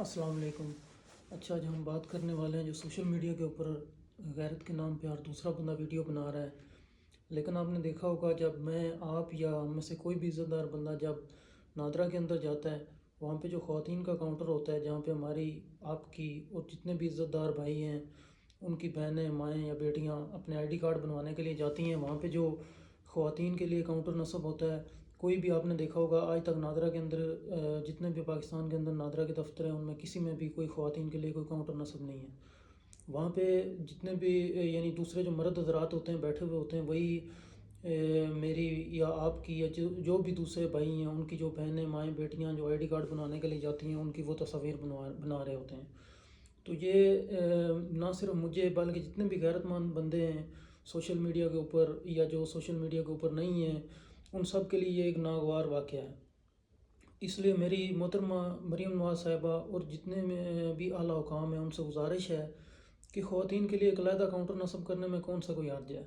السلام علیکم۔ اچھا، آج ہم بات کرنے والے ہیں جو سوشل میڈیا کے اوپر غیرت کے نام پہ ہر دوسرا بندہ ویڈیو بنا رہا ہے، لیکن آپ نے دیکھا ہوگا جب میں، آپ یا ہم میں سے کوئی بھی عزت دار بندہ جب نادرا کے اندر جاتا ہے، وہاں پہ جو خواتین کا کاؤنٹر ہوتا ہے جہاں پہ ہماری، آپ کی اور جتنے بھی عزت دار بھائی ہیں ان کی بہنیں، مائیں یا بیٹیاں اپنے آئی ڈی کارڈ بنوانے کے لیے جاتی ہیں، وہاں پہ جو خواتین کے لیے کاؤنٹر نصب ہوتا ہے، کوئی بھی آپ نے دیکھا ہوگا آج تک نادرا کے اندر جتنے بھی پاکستان کے اندر نادرا کے دفتر ہیں ان میں کسی میں بھی کوئی خواتین کے لیے کوئی کاؤنٹر نصب نہیں ہے۔ وہاں پہ جتنے بھی یعنی دوسرے جو مرد حضرات ہوتے ہیں بیٹھے ہوئے ہوتے ہیں، وہی میری یا آپ کی یا جو بھی دوسرے بھائی ہیں ان کی جو بہنیں، مائیں، بیٹیاں جو آئی ڈی کارڈ بنانے کے لیے جاتی ہیں ان کی وہ تصاویر بنا رہے ہوتے ہیں۔ تو یہ نہ صرف مجھے بلکہ جتنے بھی غیرت مند بندے ہیں سوشل میڈیا کے اوپر یا جو سوشل میڈیا کے اوپر نہیں ہیں، ان سب کے لیے یہ ایک ناگوار واقعہ ہے۔ اس لیے میری محترمہ مریم نواز صاحبہ اور جتنے میں بھی اعلیٰ حکام ہیں ان سے گزارش ہے کہ خواتین کے لیے ایک علیحدہ کاؤنٹر نصب کرنے میں کون سا کوئی حرج ہے۔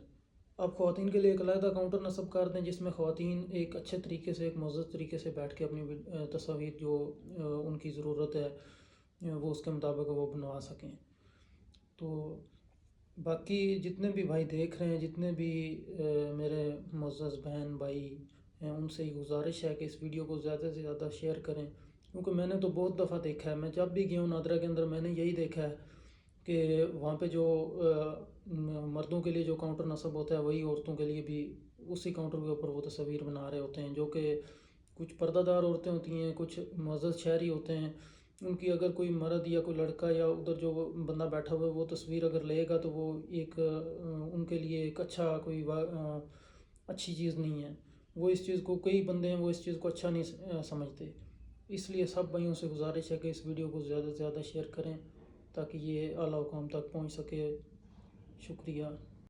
آپ خواتین کے لیے ایک علیحدہ کاؤنٹر نصب کر دیں جس میں خواتین ایک اچھے طریقے سے، ایک معزز طریقے سے بیٹھ کے اپنی تصاویر جو ان کی ضرورت ہے وہ اس کے مطابق وہ بنوا سکیں۔ تو باقی جتنے بھی بھائی دیکھ رہے ہیں، جتنے بھی میرے معزز بہن بھائی ہیں، ان سے یہ گزارش ہے کہ اس ویڈیو کو زیادہ سے زیادہ شیئر کریں، کیونکہ میں نے تو بہت دفعہ دیکھا ہے، میں جب بھی گیا ہوں نادرا کے اندر میں نے یہی دیکھا ہے کہ وہاں پہ جو مردوں کے لیے جو کاؤنٹر نصب ہوتا ہے وہی عورتوں کے لیے بھی اسی کاؤنٹر کے اوپر وہ تصاویر بنا رہے ہوتے ہیں، جو کہ کچھ پردہ دار عورتیں ہوتی ہیں، کچھ معزز شہری ہوتے ہیں۔ ان کی اگر کوئی مرد یا کوئی لڑکا یا ادھر جو بندہ بیٹھا ہوا ہے وہ تصویر اگر لے گا تو وہ ایک ان کے لیے ایک اچھا کوئی اچھی چیز نہیں ہے۔ وہ اس چیز کو، کئی بندے ہیں وہ اس چیز کو اچھا نہیں سمجھتے۔ اس لیے سب بھائیوں سے گزارش ہے کہ اس ویڈیو کو زیادہ سے زیادہ شیئر کریں تاکہ یہ اعلیٰ حکام تک پہنچ سکے۔ شکریہ۔